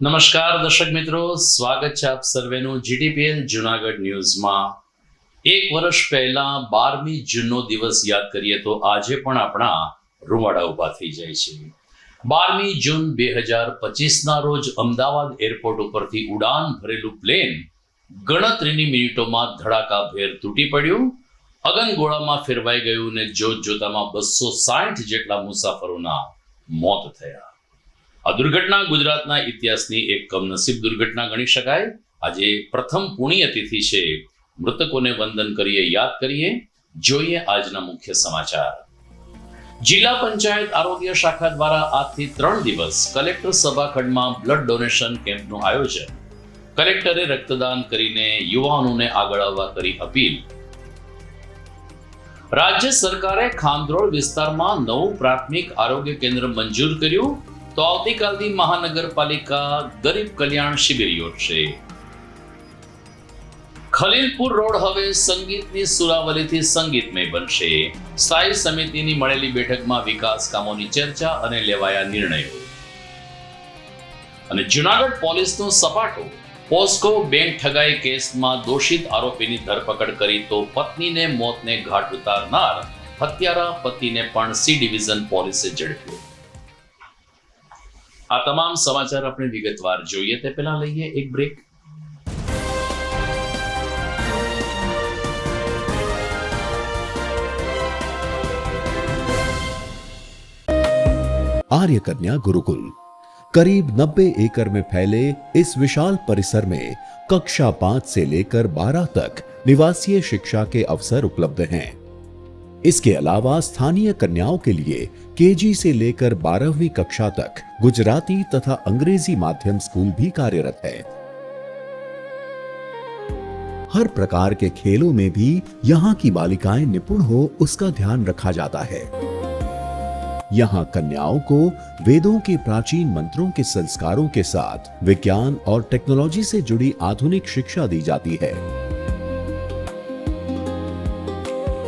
નમસ્કાર દર્શક મિત્રો, સ્વાગત છે આપ સર્વેનું જીટીપીએલ જુનાગઢ ન્યૂઝમાં। એક વર્ષ પહેલા 12મી જૂનનો દિવસ યાદ કરીએ તો આજે પણ આપણા રૂવાડા ઊભા થઈ જાય છે। 12મી જૂન 2025ના રોજ અમદાવાદ એરપોર્ટ ઉપરથી ઉડાન ભરેલું પ્લેન ગણતરીની મિનિટોમાં ધડાકાભેર તૂટી પડ્યું, અગનગોળામાં ફેરવાઈ ગયું ને જોત જોતામાં 260 જેટલા મુસાફરોના મોત થયા। આ દુર્ઘટના ગુજરાતના ઇતિહાસની એક કમનસીબ દુર્ઘટના ગણી શકાય। આજે પ્રથમ પુણ્યતિથિ છે, મૃતકોને વંદન કરીએ, યાદ કરીએ। જોઈએ આજના મુખ્ય સમાચાર। જિલ્લા પંચાયત આરોગ્ય શાખા દ્વારા આજથી 3 દિવસ કલેક્ટર સભાખંડમાં બ્લડ ડોનેશન કેમ્પનું આયોજન। કલેક્ટરે રક્તદાન કરીને યુવાનોને આગળ આવવા કરી અપીલ। રાજ્ય સરકારે ખામધ્રોળ વિસ્તારમાં નવું પ્રાથમિક આરોગ્ય કેન્દ્ર મંજૂર કર્યું, તો આવતીકાલથી મહાનગરપાલિકા ગરીબ કલ્યાણ શિબિર યોજશે। ખલીલપુર રોડ હવે સંગીતની સુરાવલીથી સંગીતમય બનશે। સ્થાયી સમિતિની મળેલી બેઠકમાં વિકાસ કામોની ચર્ચા અને લેવાયા નિર્ણયો। અને જુનાગઢ પોલીસનો સપાટો, પોસ્કો બેંક ઠગાઈ કેસમાં દોષિત આરોપીની ધરપકડ કરી તો પત્નીને મોતને ઘાટ ઉતારનાર હત્યારા પતિને પણ સી ડિવિઝન પોલીસે ઝડપ્યો। આ તમામ સમાચાર આપણે વિગતવાર જોઈએ તે પહેલા લઈએ એક બ્રેક। आर्य कन्या गुरुकुल करीब 90 एकड़ में फैले इस विशाल परिसर में कक्षा 5 से लेकर 12 तक निवासीय शिक्षा के अवसर उपलब्ध हैं। इसके अलावा स्थानीय कन्याओं के लिए केजी से लेकर 12वीं कक्षा तक गुजराती तथा अंग्रेजी माध्यम स्कूल भी कार्यरत है। हर प्रकार के खेलों में भी यहाँ की बालिकाएं निपुण हो उसका ध्यान रखा जाता है। यहाँ कन्याओं को वेदों के प्राचीन मंत्रों के संस्कारों के साथ विज्ञान और टेक्नोलॉजी से जुड़ी आधुनिक शिक्षा दी जाती है।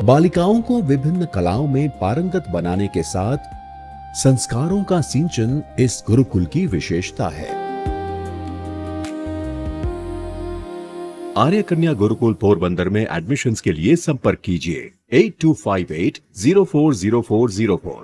बालिकाओं को विभिन्न कलाओं में पारंगत बनाने के साथ संस्कारों का सिंचन इस गुरुकुल की विशेषता है। आर्य कन्या गुरुकुल पोरबंदर में एडमिशन्स के लिए संपर्क कीजिए 8258040404।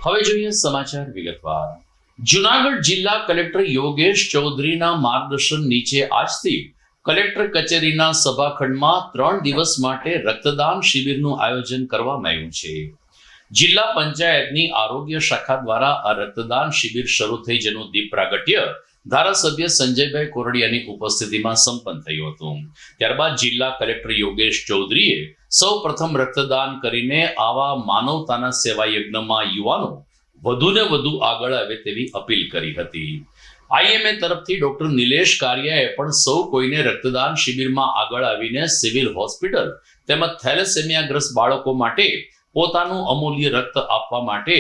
હવે જોઈએ સમાચાર વિગતવાર। જુનાગઢ જિલ્લા કલેક્ટર યોગેશ ચૌધરીના માર્ગદર્શન નીચે આજથી કલેક્ટર કચેરીના સભાખંડમાં 3 દિવસ માટે રક્તદાન શિબિરનું આયોજન કરવામાં આવ્યું છે। જિલ્લા પંચાયતની આરોગ્ય શાખા દ્વારા આ રક્તદાન શિબિર શરૂ થઈ જેનું દીપ પ્રાગટ્ય ધારાસભ્ય સંજયભાઈ કોરડિયાની ઉપસ્થિતિમાં સંપન્ન થયું હતું. ત્યારબાદ જિલ્લા કલેક્ટર યોગેશ ચૌધરીએ સૌ પ્રથમ રક્તદાન કરીને આવા માનવતાના સેવા યજ્ઞમાં યુવાનો વધુને વધુ આગળ આવે તેવી અપીલ કરી હતી. IMA તરફથી ડોક્ટર નિલેશ કારિયાએ પણ સૌ કોઈને રક્તદાન શિબિરમાં આગળ આવીને સિવિલ હોસ્પિટલ તેમજ થેલેસેમિયાગ્રસ્ત બાળકો માટે પોતાનું અમૂલ્ય રક્ત આપવા માટે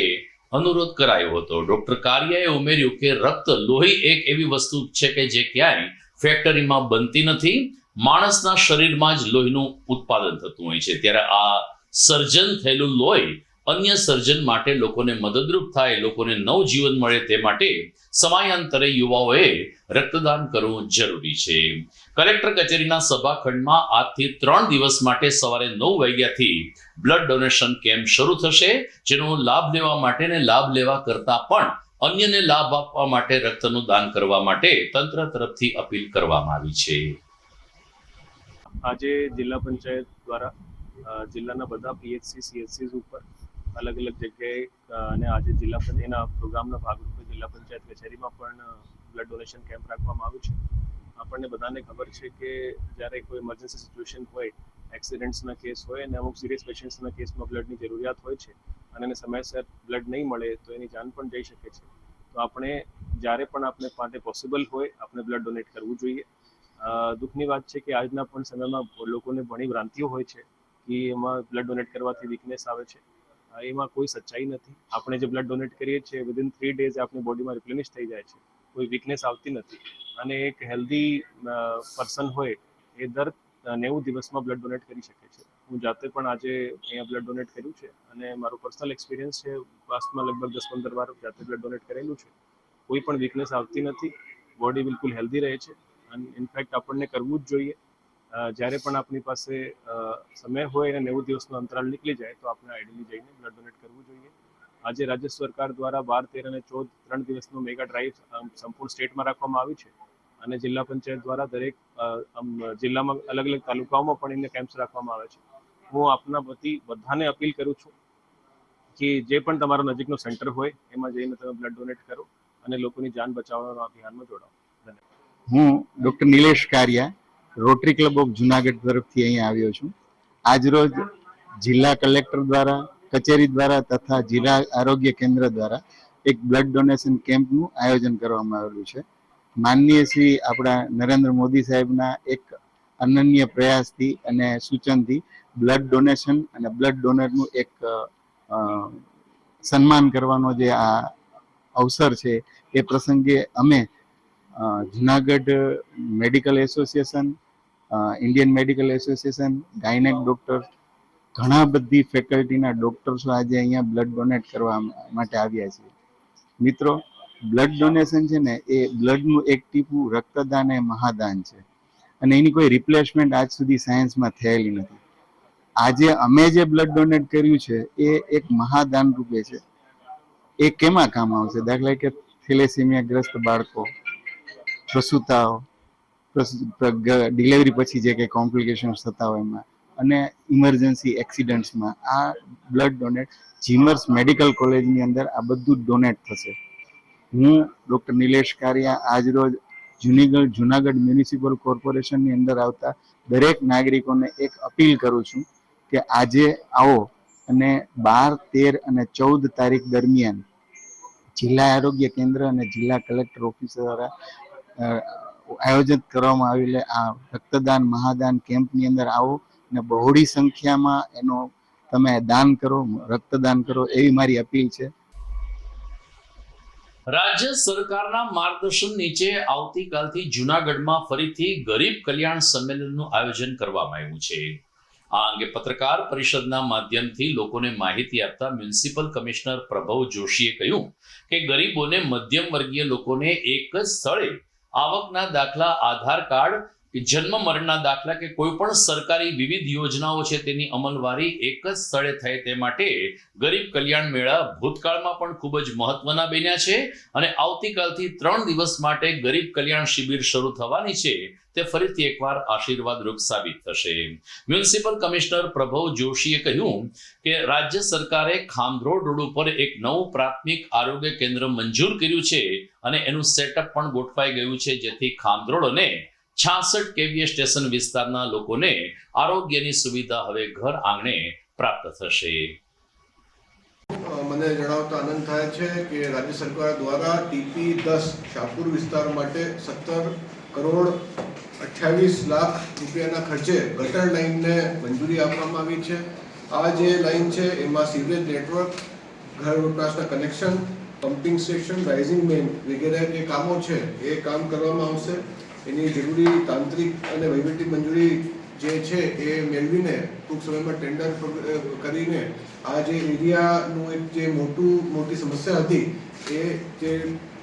અનુરોધ કરાયો હતો. ડોક્ટર કારિયાએ ઉમેર્યું કે રક્ત લોહી એક એવી વસ્તુ છે કે જે ક્યાંય ફેક્ટરીમાં બનતી નથી. માણસના શરીરમાં જ લોહીનું ઉત્પાદન થતું હોય છે. ત્યારે આ સર્જન થયેલું લોહી અન્ય સર્જન માટે લોકોને મદદરૂપ થાય, લોકોને નવજીવન મળે તે માટે સમયાંતરે યુવાઓએ રક્તદાન કરવું જરૂરી છે. કલેક્ટર કચેરીના સભાખંડમાં આજથી 3 દિવસ માટે સવારે 9 વાગ્યાથી બ્લડ ડોનેશન કેમ્પ શરૂ થશે, જેનો લાભ લેવા માટે ને લાભ લેવા કરતા પણ અન્યને લાભ આપવા માટે રક્તનું દાન કરવા માટે તંત્ર તરફથી અપીલ કરવામાં આવી છે. આજે જિલ્લા પંચાયત દ્વારા જિલ્લાના બધા PHC CHCs ઉપર અલગ અલગ જગ્યાએ અને આજે જિલ્લા પંચાયતના પ્રોગ્રામના ભાગરૂપે જિલ્લા પંચાયત કચેરીમાં પણ બ્લડ ડોનેશન કેમ્પ રાખવામાં આવ્યું છે. આપણને બધાને ખબર છે કે જ્યારે કોઈ ઇમરજન્સી સિચ્યુએશન હોય, એક્સિડન્ટ્સના કેસ હોય અને અમુક સિરિયસ પેશન્ટ્સના કેસમાં બ્લડની જરૂરિયાત હોય છે અને એને સમયસર બ્લડ નહીં મળે તો એની જાન પણ જઈ શકે છે. તો આપણે જ્યારે પણ આપણે માટે પોસિબલ હોય આપણે બ્લડ ડોનેટ કરવું જોઈએ. દુઃખની વાત છે કે આજના પણ સમયમાં લોકોને ઘણી ભ્રાંતિઓ હોય છે કે એમાં બ્લડ ડોનેટ કરવાથી વીકનેસ આવે છે. એમાં કોઈ સચ્ચાઈ નથી. આપણે જે બ્લડ ડોનેટ કરીએ છીએ વિધિન 3 ડેઝ આપણી બોડીમાં રિપ્લેનિશ થઈ જાય છે, કોઈ વીકનેસ આવતી નથી. અને એક હેલ્ધી પર્સન હોય એ દર 90 દિવસમાં બ્લડ ડોનેટ કરી શકે છે. હું જાતે પણ આજે અહીંયા બ્લડ ડોનેટ કર્યું છે અને મારો પર્સનલ એક્સપિરિયન્સ છે. પાસ્ટમાં લગભગ 10-15 વાર જાતે બ્લડ ડોનેટ કરેલું છે. કોઈ પણ વીકનેસ આવતી નથી, બોડી બિલકુલ હેલ્ધી રહે છે અને ઇનફેક્ટ આપણને કરવું જ જોઈએ. જ્યારે પણ આપણી પાસે સમય હોય અને 90 દિવસનો અંતરાલ નીકળી જાય તો આપણે આઈડીલી જઈને બ્લડ ડોનેટ કરવું જોઈએ. આજે રાજ્ય સરકાર દ્વારા 12, 13 અને 14 3 દિવસનો મેગા ડ્રાઈવ સંપૂર્ણ સ્ટેટમાં રાખવામાં આવી છે અને જિલ્લા પંચાયત દ્વારા દરેક જિલ્લામાં અલગ અલગ તાલુકાઓમાં પણ એને કેમ્પ્સ રાખવામાં આવે છે. હું આપના વતી બધાને અપીલ કરું છું કે જે પણ તમારો નજીકનો સેન્ટર હોય એમાં જઈને તમે બ્લડ ડોનેટ કરો અને લોકોની જાન બચાવવાના અભિયાનમાં જોડાઓ. હું doctor Nilesh Kariya, Rotary Club of Junagadh તરફથી અહીંયા આવ્યો છું. આજરોજ જિલ્લા કલેક્ટર દ્વારા, કચેરી દ્વારા તથા જિલ્લા આરોગ્ય કેન્દ્ર દ્વારા એક બ્લડ ડોનેશન કેમ્પનું આયોજન કરવામાં આવેલું છે. માનનીય શ્રી આપણા નરેન્દ્ર મોદી સાહેબના એક અનન્ય પ્રયાસથી અને સૂચનથી બ્લડ ડોનેશન અને બ્લડ ડોનરનું એક સન્માન કરવાનો જે આ અવસર છે એ પ્રસંગે અમે Junagadh medical association, Indian medical association, gynaec doctor, ઘણા બધી ફેકલ્ટીના ડૉક્ટર્સો આજે અહીંયા બ્લડ ડોનેટ કરવા માટે આવ્યા છે. મિત્રો, બ્લડ ડોનેશન છે ને એ બ્લડનું એક ટીપું રક્તદાન એ મહાદાન છે અને એની કોઈ રિપ્લેસમેન્ટ આજ સુધી સાયન્સમાં થયેલી નથી. આજે અમે જે બ્લડ ડોનેટ કર્યું છે એ એક મહાદાન રૂપે છે. એ કેમાં કામ આવશે? દાખલા કે થેલેસેમિયાગ્રસ્ત બાળકો, પ્રસૂતાઓ, ડિલિવરી પછી જે કંઈ કોમ્પ્લિકેશન્સ થતા હોય એમાં અને ઇમરજન્સી એક્સિડન્ટ્સમાં આ બ્લડ ડોનેટ જીમર્સ મેડિકલ કોલેજની અંદર આ બધું જ ડોનેટ થશે. હું ડૉક્ટર નિલેશ કારિયા આજરોજ જુનાગઢ મ્યુનિસિપલ કોર્પોરેશનની અંદર આવતા દરેક નાગરિકોને એક અપીલ કરું છું કે આજે આવો અને 12, 13 અને 14 તારીખ દરમિયાન જિલ્લા આરોગ્ય કેન્દ્ર અને જિલ્લા કલેક્ટર ઓફિસ દ્વારા આયોજિત કરવામાં આવેલા આ રક્તદાન મહાદાન કેમ્પની અંદર આવો અને બહોળી સંખ્યામાં એનો તમે દાન કરો, રક્તદાન કરો એવી મારી અપીલ છે. રાજ્ય સરકારના માર્ગદર્શન નીચે આવતીકાલથી જૂનાગઢમાં ફરીથી ગરીબ કલ્યાણ સંમેલનનું આયોજન કરવામાં આવ્યું છે. આ અંગે પત્રકાર પરિષદના માધ્યમથી લોકોને માહિતી આપતા મ્યુનિસિપલ કમિશનર પ્રભવ જોશીએ કહ્યું કે ગરીબોને, મધ્યમ વર્ગીય લોકોને એક જ સ્થળે આવકના દાખલા, આધાર કાર્ડ કે જન્મ મરણના દાખલા કે કોઈ પણ સરકારી વિવિધ યોજનાઓ છે તેની અમલવારી એક જ સ્થળે થાય તે માટે ગરીબ કલ્યાણ મેળા ભૂતકાળમાં પણ ખૂબ જ મહત્વના બન્યા છે અને આવતીકાલથી 3 દિવસ માટે ગરીબ કલ્યાણ શિબિર શરૂ થવાની છે તે ફરીથી એકવાર આશીર્વાદરૂપ સાબિત થશે. મ્યુનિસિપલ કમિશનર પ્રભવ જોશીએ કહ્યું કે રાજ્ય સરકારે ખામરોડ રોડ ઉપર એક નવું પ્રાથમિક આરોગ્ય કેન્દ્ર મંજૂર કર્યું છે અને એનું સેટઅપ પણ ગોઠવાઈ ગયું છે, જેથી ખામરોડ અને 66 કેવીએ સ્ટેશન વિસ્તારના લોકોને આરોગ્યની સુવિધા હવે ઘર આંગણે પ્રાપ્ત થશે. મને જણાવતા આનંદ થાય છે કે રાજ્ય સરકાર દ્વારા TP10 શાહપુર વિસ્તાર માટે 17 કરોડ 28 લાખ રૂપિયાના ખર્ચે ગટર લાઇનને મંજૂરી આપવામાં આવી છે. આ જે લાઇન છે એમાં સીવરેજ નેટવર્ક, ઘર વપરાશના connection, pumping station, rising main વગેરે જે કામો છે એ કામ કરવામાં આવશે. એની જરૂરી તાંત્રિક અને વહીવટી મંજૂરી જે છે એ મેળવીને ટૂંક સમયમાં ટેન્ડર કરીને આ જે એરિયાનું એક જે મોટી સમસ્યા હતી એ જે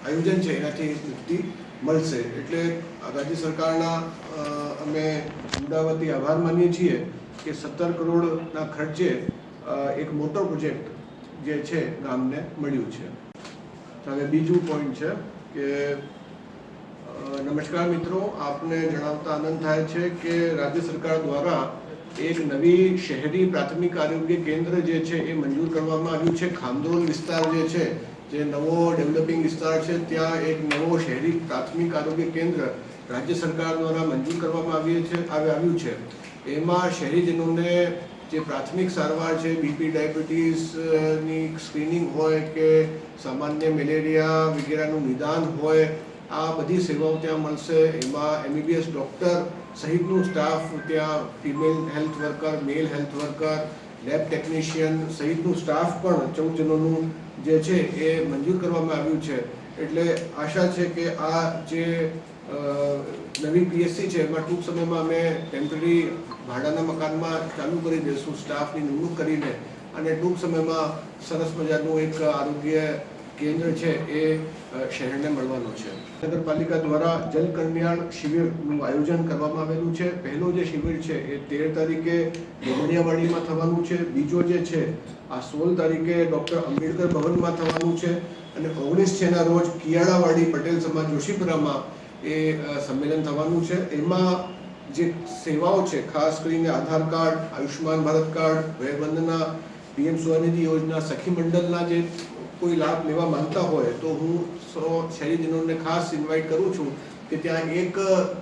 આયોજન છે એનાથી મુક્તિ મળશે. એટલે રાજ્ય સરકારના અમે અમદાવાદથી આભાર માનીએ છીએ કે 17 કરોડના ખર્ચે એક મોટો પ્રોજેક્ટ જે છે ગામને મળ્યું છે. હવે બીજું પોઈન્ટ છે કે નમસ્કાર મિત્રો, આપને જણાવતા આનંદ થાય છે કે રાજ્ય સરકાર દ્વારા એક નવી શહેરી પ્રાથમિક આરોગ્ય કેન્દ્ર જે છે એ મંજૂર કરવામાં આવ્યું છે. ખામરોડ વિસ્તાર જે છે, જે નવો ડેવલપિંગ વિસ્તાર છે, ત્યાં એક નવો શહેરી પ્રાથમિક આરોગ્ય કેન્દ્ર રાજ્ય સરકાર દ્વારા મંજૂર કરવામાં આવ્યું છે. એમાં શહેરીજનોને જે પ્રાથમિક સારવાર છે, બીપી ડાયાબિટીસની સ્ક્રીનિંગ હોય કે સામાન્ય મેલેરિયા વગેરેનું નિદાન હોય, આ બધી સેવાઓ ત્યાં મળશે. એમાં MBBS ડૉક્ટર સહિતનું સ્ટાફ ત્યાં, female health worker, male health worker, lab technician સહિતનું સ્ટાફ પણ 14 જણોનું જે છે એ મંજૂર કરવામાં આવ્યું છે. એટલે આશા છે કે આ જે નવી PSC છે એમાં ટૂંક સમયમાં અમે ટેમ્પરરી ભાડાના મકાનમાં ચાલુ કરી દઈશું સ્ટાફની નિમણૂક કરીને, અને ટૂંક સમયમાં સરસ મજાનું એક આરોગ્ય કેન્દ્ર છે એ શહેરને મળવાનું છે. નગરપાલિકા દ્વારા જલ કલ્યાણ શિબિરનું આયોજન કરવામાં આવેલું છે. પહેલો જે શિબિર છે એ 13 તારીખે ગોમડિયાવાડીમાં થવાનું છે. બીજો જે છે આ 16 તારીખે ડૉક્ટર આંબેડકર ભવનમાં થવાનું છે, અને 19 છેના રોજ કિયાળાવાડી પટેલ સમાજ જોશીપુરામાં એ સંમેલન થવાનું છે. એમાં જે સેવાઓ છે, ખાસ કરીને આધાર card, Ayushman Bharat card, Vayvandana, PM Svanidhi યોજના, સખી મંડળના જે કોઈ લાભ લેવા માંગતા હોય તો હું શહેરીજનોને ખાસ ઇન્વાઇટ કરું છું કે ત્યાં એક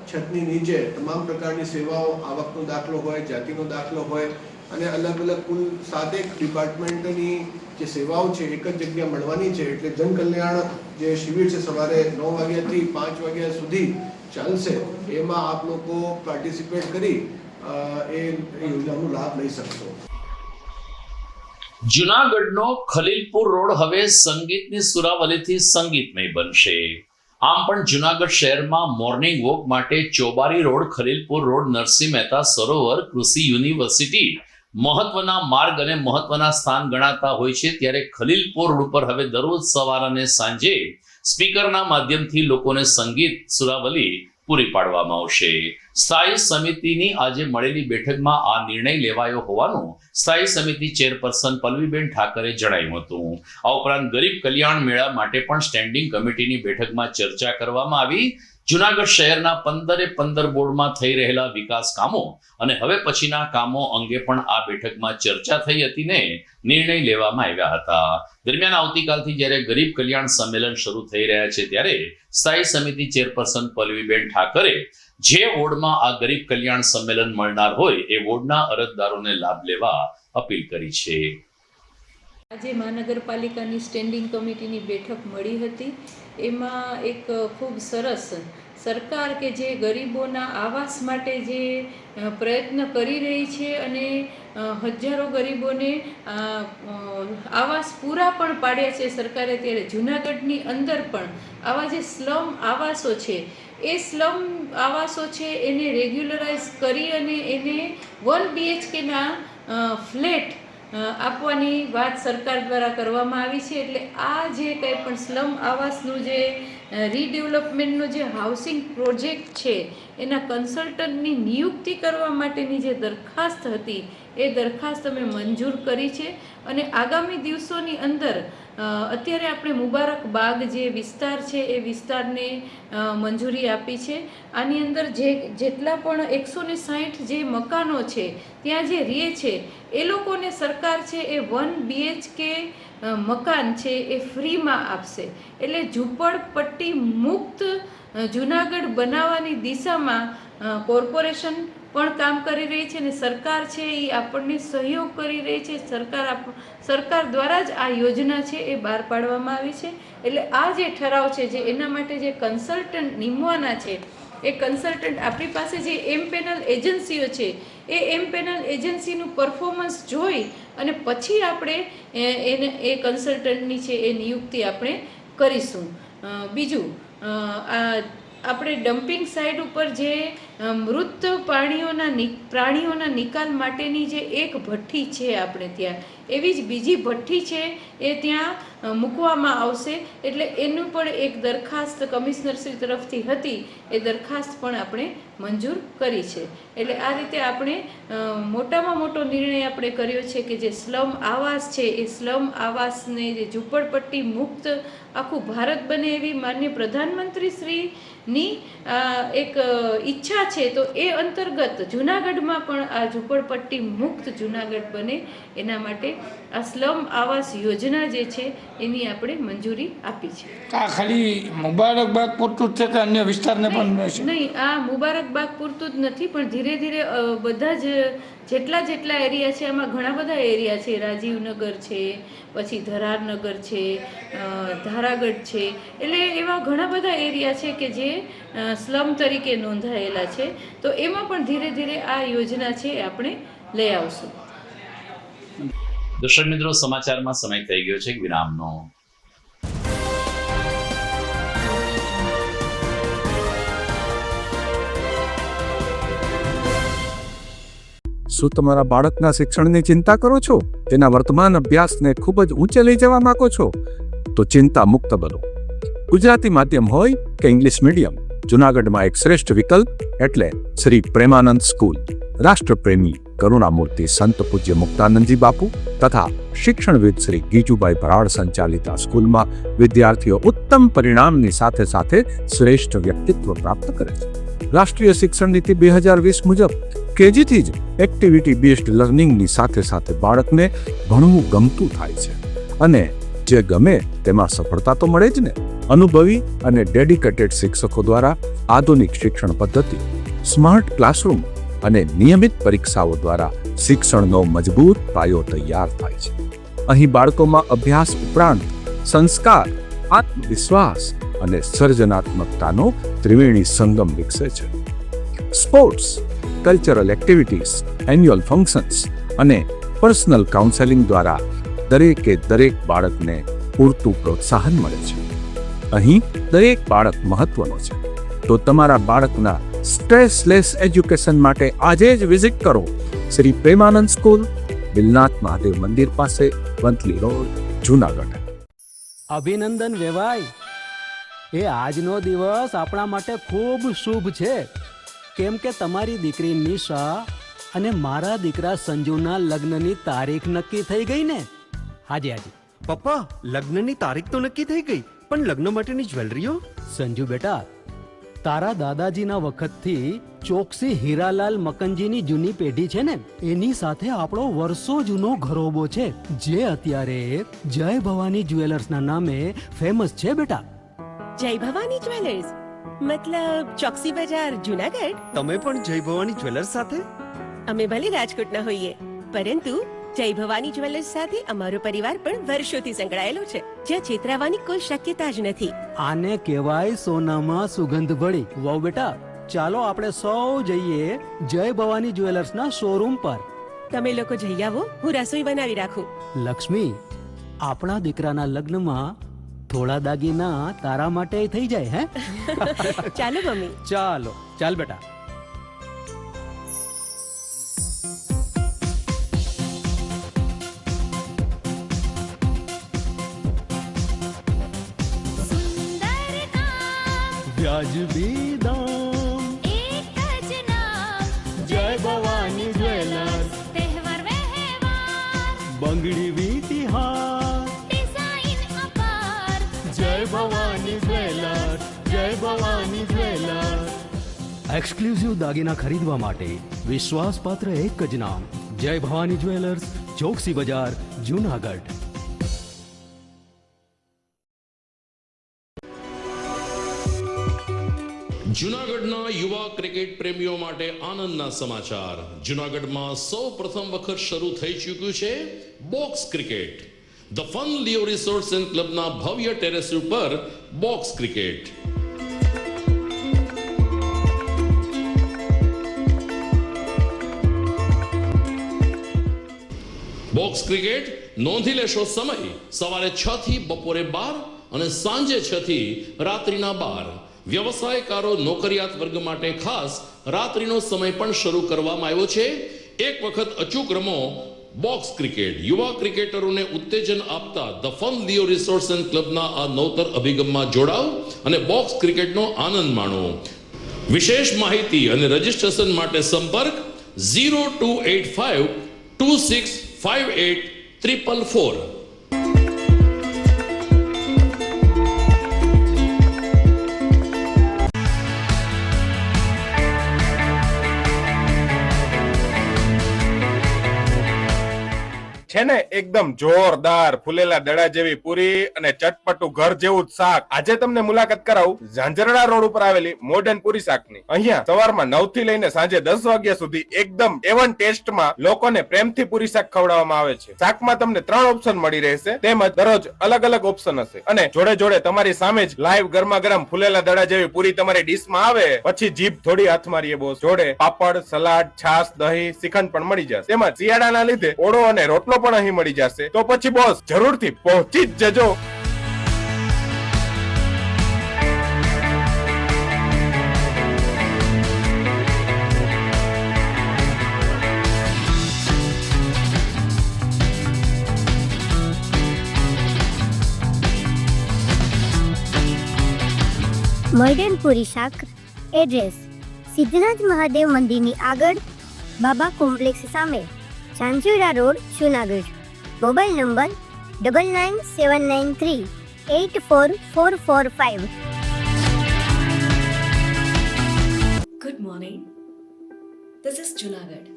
છતની નીચે તમામ પ્રકારની સેવાઓ, આવકનો દાખલો હોય, જાતિનો દાખલો હોય, અને અલગ અલગ કુલ 7 ડિપાર્ટમેન્ટની જે સેવાઓ છે એક જ જગ્યા મળવાની છે. એટલે જનકલ્યાણ જે શિબિર છે સવારે 9 વાગ્યાથી 5 વાગ્યા સુધી ચાલશે. એમાં આપ લોકો પાર્ટિસિપેટ કરી એ યોજનાનો લાભ લઈ શકશો. જુનાગઢનો ખલીલપુર રોડ હવે સંગીતની સુરાવલીથી સંગીતમય બનશે. આમ પણ જુનાગઢ શહેરમાં મોર્નિંગ વોક માટે ચોબારી રોડ, ખલીલપુર રોડ, નરસિંહ મહેતા સરોવર, કૃષિ યુનિવર્સિટી મહત્વના માર્ગ અને મહત્વના સ્થાન ગણાતા હોય છે. ત્યારે ખલીલપુર રોડ ઉપર હવે દરરોજ સવાર અને સાંજે સ્પીકરના માધ્યમથી લોકોને સંગીત સુરાવલી પૂરી પાડવામાં આવશે. સ્થાયી સમિતિની આજે મળેલી બેઠકમાં આ નિર્ણય લેવાયો હોવાનું સ્થાયી સમિતિ ચેરપર્સન પલ્લવીબેન ઠાકરે જણાવ્યું હતું. આ ઉપરાંત ગરીબ કલ્યાણ મેળા માટે પણ સ્ટેન્ડિંગ કમિટીની બેઠકમાં ચર્ચા કરવામાં આવી. જુનાગઢ શહેરના 15 બોર્ડમાં થઈ રહેલા વિકાસ કામો અને હવે પછીના કામો અંગે પણ આ બેઠકમાં ચર્ચા થઈ હતી ને નિર્ણય લેવામાં આવ્યા હતા. દરમિયાન આવતીકાલથી જ્યારે ગરીબ કલ્યાણ સંમેલન શરૂ થઈ રહ્યા છે ત્યારે સ્થાયી સમિતિ ચેરપર્સન પલ્લવીબેન ઠાકરે જે વોર્ડમાં આ ગરીબ કલ્યાણ સંમેલન મળનાર હોય એ વોર્ડના અરજદારોને લાભ લેવા અપીલ કરી છે. આજે મહાનગરપાલિકાની સ્ટેન્ડિંગ કમિટીની બેઠક મળી હતી. એમાં એક ખૂબ સરસ સરકાર કે જે ગરીબોના આવાસ માટે જે પ્રયત્ન કરી રહી છે અને હજારો ગરીબોને આવાસ પૂરા પણ પાડ્યા છે સરકારે, ત્યારે જૂનાગઢની અંદર પણ આવા જે સ્લમ આવાસો છે એ સ્લમ આવાસો છે એને રેગ્યુલરાઇઝ કરી અને એને 1 BHKના ફ્લેટ આપવાની વાત સરકાર દ્વારા કરવામાં આવી છે. એટલે આ જે કંઈ પણ સ્લમ આવાસનું જે રીડેવલપમેન્ટનો જે હાઉસિંગ પ્રોજેક્ટ છે એના કન્સલ્ટન્ટની નિયુક્તિ કરવા માટેની જે દરખાસ્ત હતી એ દરખાસ્ત અમે મંજૂર કરી છે અને આગામી દિવસોની અંદર અત્યારે આપણે મુબારક બાગ જે વિસ્તાર છે એ વિસ્તારને મંજૂરી આપી છે. આની અંદર જેટલા પણ 160 જે મકાનો છે ત્યાં જે રહે છે એ લોકોને સરકાર છે એ 1 BHK મકાન છે એ ફ્રીમાં આપશે. એટલે ઝૂંપડપટ્ટી મુક્ત જુનાગઢ બનાવવાની દિશામાં કોર્પોરેશન પણ કામ કરી રહી છે અને સરકાર છે એ આપણને સહયોગ કરી રહી છે. સરકાર દ્વારા જ આ યોજના છે એ બહાર પાડવામાં આવી છે. એટલે આ જે ઠરાવ છે જે એના માટે જે કન્સલ્ટન્ટ નીમવાના છે એ કન્સલ્ટન્ટ આપણી પાસે જે પેનલ એજન્સીઓ છે એ પેનલ એજન્સીનું પરફોર્મન્સ જોઈ અને પછી આપણે એ કન્સલ્ટન્ટની છે એ નિયુક્તિ આપણે કરીશું. બીજું આપણે ડમ્પિંગ સાઇટ ઉપર જે મૃત પ્રાણીઓના નિકાલ માટેની જે એક ભઠ્ઠી છે આપણે ત્યાં, એવી જ બીજી ભઠ્ઠી છે એ ત્યાં મૂકવામાં આવશે. એટલે એનું પણ એક દરખાસ્ત કમિશનરશ્રી તરફથી હતી, એ દરખાસ્ત પણ આપણે મંજૂર કરી છે. એટલે આ રીતે આપણે મોટામાં મોટો નિર્ણય આપણે કર્યો છે કે જે સ્લમ આવાસ છે એ સ્લમ આવાસને જે ઝૂંપડપટ્ટી મુક્ત આખું ભારત બને એવી માનનીય પ્રધાનમંત્રી શ્રીની એક ઈચ્છા છે. તો એ અંતર્ગત જૂનાગઢમાં પણ આ ઝૂંપડપટ્ટી મુક્ત જૂનાગઢ બને એના માટે આ સ્લમ આવાસ યોજના જે છે એની આપણે મંજૂરી આપી છે. આ ખાલી મુબારકબાગ પૂરતું જ છે કે અન્ય વિસ્તારને પણ છે? નહીં, આ મુબારકબાગ પૂરતું જ નથી, પણ ધીરે ધીરે બધા જ જેટલા એરિયા છે આમાં ઘણા બધા એરિયા છે. રાજીવનગર છે, પછી ધરારનગર છે, ધારાગઢ છે, એટલે એવા ઘણા બધા એરિયા છે કે જે સ્લમ તરીકે નોંધાયેલા છે. તો એમાં પણ ધીરે ધીરે આ યોજના છે આપણે લઈ આવશું. દર્શક મિત્રો, સમાચારમાં સમય થઈ ગયો છે વિરામનો. શું તમારા બાળકના શિક્ષણની ચિંતા કરો છો? તેના વર્તમાન અભ્યાસને ખૂબ જ ઊંચે લઈ જવા માંગો છો? તો ચિંતા મુક્ત બનો. ગુજરાતી માધ્યમ હોય કે ઇંગ્લિશ મીડિયમ, જુનાગઢમાં એક શ્રેષ્ઠ વિકલ્પ એટલે શ્રી પ્રેમાનંદ સ્કૂલ. રાષ્ટ્રપ્રેમી કરુણામૂર્તિ સંત પૂજ્ય મુક્તાનંદજી બાપુ તથા શિક્ષણવિદ શ્રી ગીજુભાઈ ભરાડ સંચાલિત આ સ્કૂલમાં વિદ્યાર્થીઓ ઉત્તમ પરિણામની સાથે સાથે શ્રેષ્ઠ વ્યક્તિત્વ પ્રાપ્ત કરે છે. રાષ્ટ્રીય શિક્ષણ નીતિ 2020 મુજબ કેજીથી જ એક્ટિવિટી બેઝડ લર્નિંગની સાથે સાથે બાળકને ભણવું ગમતું થાય છે અને જે ગમે તેમાં સફળતા તો મળે જ ને. અનુભવી અને ડેડિકેટેડ શિક્ષકો દ્વારા આધુનિક શિક્ષણ પદ્ધતિ, સ્માર્ટ ક્લાસરૂમ અને નિયમિત પરીક્ષાઓ દ્વારા શિક્ષણનો મજબૂત પાયો તૈયાર થાય છે. અહીં બાળકોમાં અભ્યાસ ઉપરાંત સંસ્કાર, આત્મવિશ્વાસ અને સર્જનાત્મકતાનો ત્રિવેણી સંગમ વિકસે છે. Sports, cultural activities, annual functions અને પર્સનલ કાઉન્સેલિંગ દ્વારા દરેક બાળકને પૂરતું પ્રોત્સાહન મળે છે. અહીં દરેક બાળક મહત્વનો છે. તો તમારા બાળકના સ્ટ્રેસલેસ એજ્યુકેશન માટે આજે જ વિઝિટ કરો શ્રી પ્રેમાનંદ સ્કૂલ, બિલનાથ મહાદેવ મંદિર પાસે, વંથલી રોડ, જુનાગઢ. અભિનંદન વેવાય. એ આજનો દિવસ આપણા માટે ખૂબ શુભ છે, કેમ કે તમારી દીકરી નિશા અને મારા દીકરા સંજુના લગ્નની તારીખ નક્કી થઈ ગઈ ને. હાજી હાજી પપ્પા, લગ્નની તારીખ તો નક્કી થઈ ગઈ, પણ લગ્ન માટેની જ્વેલરીઓ? સંજુ બેટા, તારા દાદાજીના વખતથી ચોકસી હીરાલાલ મકનજીની જૂની પેઢી છે ને, એની સાથે આપણો વર્ષો જૂનો ઘરોબો છે, જે અત્યારે જય ભવાની જ્વેલર્સના નામે ફેમસ છે બેટા. જય ભવાની જ્વેલર્સ મતલબ ચોકસી બજાર, જુનાગઢ? તમે પણ જય ભવાની જ્વેલર્સ સાથે? અમે ભલે રાજકોટના હોઈએ, પરંતુ જય ભવાની જ્વેલર્સ સાથે અમારો પરિવાર પણ વર્ષોથી સંકળાયેલો છે, જ્યાં છેતરાવાની કોઈ શક્યતા જ નથી. આને કહેવાય સોનામાં સુગંધ ભળી. વહુ બેટા, ચાલો આપણે સૌ જઈએ જય ભવાની જ્વેલર્સના શોરૂમ પર. તમે લોકો જઈ આવો, હું રસોઈ બનાવી રાખું. લક્ષ્મી, આપણા દીકરાના લગ્નમાં થોડા દાગીના તારા માટે થઈ જાય. હે ચાલો મમ્મી. ચાલ બેટા. વાજબી દામ, એક જ નામ, જય ભવાની જ્વેલર્સ, તહેવાર વ્યવહાર, બંગડી વીટી હાર, ડિઝાઇન અપાર, જય ભવાની જ્વેલર્સ, જય ભવાની જ્વેલર્સ. એક્સક્લુઝિવ દાગીના ખરીદવા માટે વિશ્વાસપાત્ર એક જ નામ, જય ભવાની જ્વેલર્સ, ચોકસી બજાર, જુનાગઢ. જૂનાગઢના યુવા ક્રિકેટ પ્રેમીઓ માટે આનંદના સમાચાર. જૂનાગઢમાં સૌ પ્રથમ વખત શરૂ થઈ ચૂક્યું છે box cricket. The fun Leo resorts and ક્લબના ભવ્ય ટેરેસ ઉપર બોક્સ ક્રિકેટ. બોક્સ ક્રિકેટ નોંધી લેશો સમય સવારે 6 થી બપોરે 12 અને સાંજે 6 થી રાત્રિના 12. વ્યવસાયકારો નોકરિયાત વર્ગ માટે ખાસ રાત્રિનો સમય પણ શરૂ કરવામાં આવ્યો છે. એક વખત અચૂક રમો બોક્સ ક્રિકેટ. યુવા ક્રિકેટરોને ઉત્તેજન આપતા the fun Leo resorts and ક્લબના આ નવતર અભિગમમાં જોડાઓ અને બોક્સ ક્રિકેટનો આનંદ માણો. વિશેષ માહિતી અને રજીસ્ટ્રેશન માટે સંપર્ક 0285 2658 444. છે ને એકદમ જોરદાર ફૂલેલા દડા જેવી પૂરી અને ચટપટું ઘર જેવું જ શાક. આજે તમને મુલાકાત કરાવું ઝાંઝરડા રોડ ઉપર આવેલી મોડર્ન પૂરી શાકની. અહીંયા સવારમાં 9 થી લઈને સાંજે 10 વાગ્યા સુધી એકદમ એવન ટેસ્ટમાં લોકોને પ્રેમથી પૂરી શાક ખવડાવવામાં આવે છે. શાકમાં તમને 3 ઓપ્શન મળી રહેશે, તેમજ દરરોજ અલગ અલગ ઓપ્શન હશે અને જોડે જોડે તમારી સામે જ લાઈવ ગરમા ગરમ ફૂલેલા દડા જેવી પૂરી તમારી ડીશમાં આવે પછી જીભ થોડી હાથ મારીએ બોસ. જોડે પાપડ, સલાડ, છાશ, દહીં, શ્રીખંડ પણ મળી જશે. તેમજ શિયાળાના લીધે ઓળો અને રોટલો પણ અહીં મળી જશે. તો પછી બોસ જરૂરથી પહોંચી જ જજો. મોડર્ન પૂરી શાક. એડ્રેસ સિદ્ધનાથ મહાદેવ મંદિરની આગળ, બાબા કોમ્પ્લેક્સ સામે, Zanzarda road, Junagadh. Mobile number 9979384445. Good morning, this is Junagadh.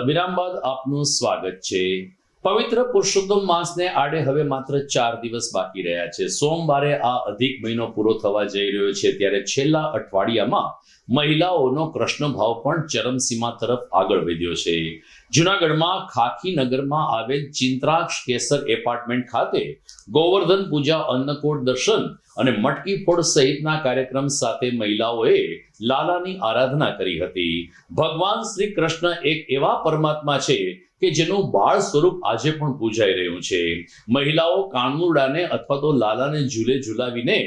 વિરામ બાદ આપનું સ્વાગત છે. પવિત્ર પુરુષોત્તમ માસને આડે હવે માત્ર 4 દિવસ બાકી રહ્યા છે. સોમવારે આ અધિક મહિનો પૂરો થવા જઈ રહ્યો છે, ત્યારે છેલ્લા અઠવાડિયામાં મહિલાઓનો કૃષ્ણ ભાવ પણ ચરમસીમા તરફ આગળ વધ્યો છે. જૂનાગઢમાં ખાખીનગરમાં આવેલ ચિંત્રાક્ષ કેસર એપાર્ટમેન્ટ ખાતે ગોવર્ધન પૂજા, અન્નકોટ દર્શન અને મટકી ફોડ સહિતના કાર્યક્રમ સાથે મહિલાઓએ લાલાની આરાધના કરી હતી. ભગવાન શ્રી કૃષ્ણ એક એવા પરમાત્મા છે કે જેનું બાળ સ્વરૂપ આજે પણ પૂજાઈ રહ્યું છે. મહિલાઓ કાનુડાને અથવા તો લાલાને ઝૂલે ઝુલાવીને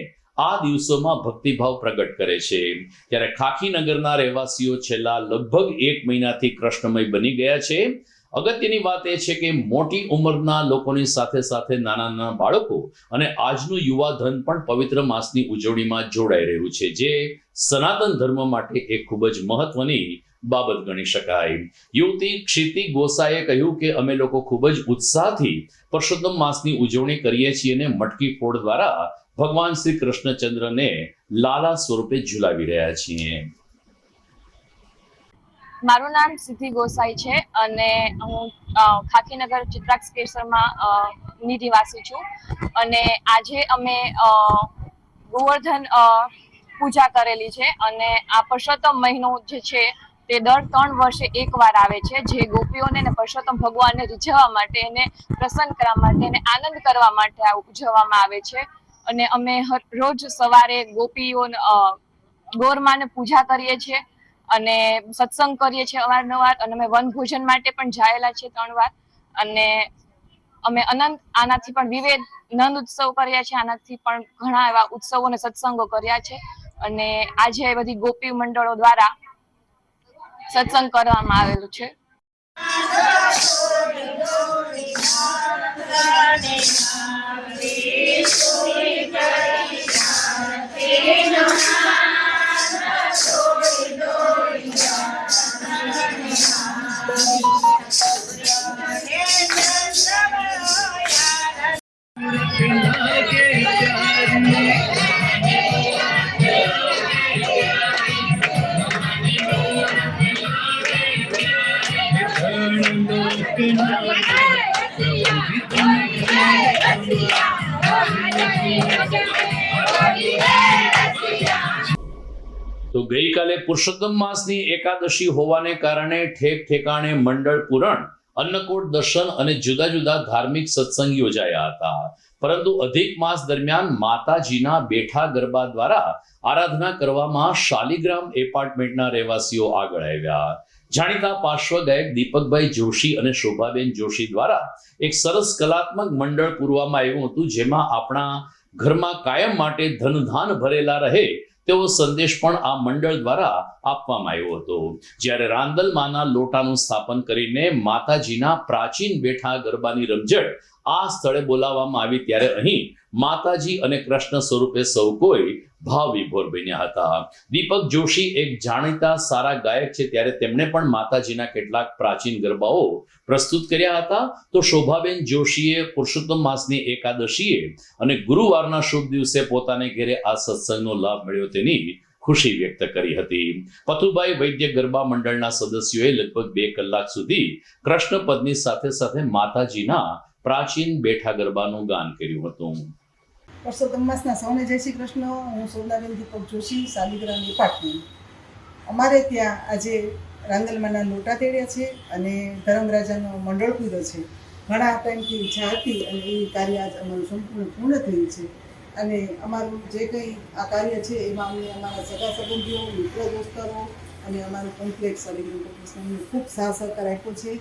આ દિવસોમાં ભક્તિભાવ પ્રગટ કરે છે. ત્યારે ખાખીનગરના રહેવાસીઓ છેલ્લા લગભગ 1 મહિનાથી કૃષ્ણમય બની ગયા છે. અગત્યની વાત એ છે કે મોટી ઉંમરના લોકોની સાથે સાથે નાના નાના બાળકો અને આજનું યુવાધન પણ પવિત્ર માસની ઉજવણીમાં જોડાઈ રહ્યું છે, જે સનાતન ધર્મ માટે એક ખૂબ જ મહત્વની બાબત ગણી શકાય. યુવતી ક્ષિતિ ગોસાએ કહ્યું કે અમે લોકો ખૂબ જ ઉત્સાહથી પરસોત્તમ માસની ઉજવણી કરીએ છીએ અને મટકી ફોડ દ્વારા ભગવાન શ્રી કૃષ્ણચંદ્રને લાલા સ્વરૂપે ઝુલાવી રહ્યા છીએ. મારું નામ સિદ્ધિ ગોસાઈ છે અને હું ખાકીનગર ચિત્રાક્ષ કેસરમાં નિવાસી છું. અને આજે અમે ગોવર્ધન પૂજા કરેલી છે અને આ પરસોત્તમ મહિનો જે છે તે દર 3 વર્ષે એકવાર આવે છે, જે ગોપીઓને અને પરસોત્તમ ભગવાનને રીઝવવા માટે, એને પ્રસન્ન કરવા માટે, એને આનંદ કરવા માટે આ ઉજવવામાં આવે છે. અને અમે રોજ સવારે ગોપીઓ ગોરમાને પૂજા કરીએ છીએ અને સત્સંગ કરીએ છીએ અવારનવાર. અને અમે વનભોજન માટે પણ જાયેલા છીએ 3 વાર. અને અમે આનાથી પણ વિવિધ નંદ ઉત્સવ કર્યા છે, આનાથી પણ ઘણા એવા ઉત્સવો અને સત્સંગો કર્યા છે. અને આજે બધી ગોપી મંડળો દ્વારા સત્સંગ કરવામાં આવેલું છે. તો ગઈકાલે પુરુષોત્તમ માસની એકાદશી હોવાને કારણે ઠેક ઠેકાણે મંડળ પુરાણ, અન્નકૂટ દર્શન અને જુદા જુદા ધાર્મિક સત્સંગ યોજાયા હતા. પરંતુ અધિક માસ દરમિયાન માતાજીના બેઠા ગરબા દ્વારા આરાધના કરવામાં શાલિગ્રામ એપાર્ટમેન્ટના રહેવાસીઓ આગળ આવ્યા. જાણીતા પાર્શ્વ ગાયક દીપકભાઈ જોશી અને શોભાબેન જોશી દ્વારા એક સરસ કલાત્મક મંડળ પૂરવામાં આવ્યું હતું, જેમાં આપણા ઘરમાં કાયમ માટે ધનધાન ભરેલા રહે તેવો સંદેશ પણ આ મંડળ દ્વારા આપવામાં આવ્યો હતો. જ્યારે રાંદલમાના લોટાનું સ્થાપન કરીને માતાજીના પ્રાચીન બેઠા ગરબાની રમઝટ આ સ્થળે બોલાવવામાં આવી, ત્યારે અહીં માતાજી અને કૃષ્ણ સ્વરૂપે સૌ કોઈ ભાવ વિભોર બન્યા હતા. દીપક જોશી એક જાણીતા સારા ગાયક છે, ત્યારે તેમણે પણ માતાજીના કેટલાક પ્રાચીન ગરબાઓ પ્રસ્તુત કર્યા હતા. તો શોભાબેન જોશીએ પુરુષોત્તમ માસની એકાદશીએ અને ગુરુવારના શુભ દિવસે પોતાને ઘેરે આ સત્સંગનો લાભ મળ્યો તેની ખુશી વ્યક્ત કરી હતી. પથુભાઈ વૈદ્ય ગરબા મંડળના સદસ્યોએ લગભગ 2 કલાક સુધી કૃષ્ણ પદની સાથે સાથે માતાજીના પ્રાચીન બેઠા ગરબાનું ગાન કર્યું હતું. પરસોત્તમ માસના સૌને જય શ્રી કૃષ્ણ. હું સોમનાબેન દીપક જોશી, શાલિગ્રામ એપાર્ટમેન્ટ. અમારે ત્યાં આજે રાંદલમાના લોટા તેડ્યા છે અને ધર્મરાજાનો મંડળ પૂર્યો છે. ઘણા ટાઈમથી ઈચ્છા હતી અને એ કાર્ય આજ અમારું સંપૂર્ણ પૂર્ણ થયું છે. અને અમારું જે કંઈ આ કાર્ય છે એમાં અમને અમારા સગા સંબંધીઓ, મિત્ર દોસ્તારો અને અમારું કોમ્પ્લેક્સ શાલિગ્રામ કોમ્પ્લેક્સને ખૂબ સાથ સહકાર આપ્યો છે.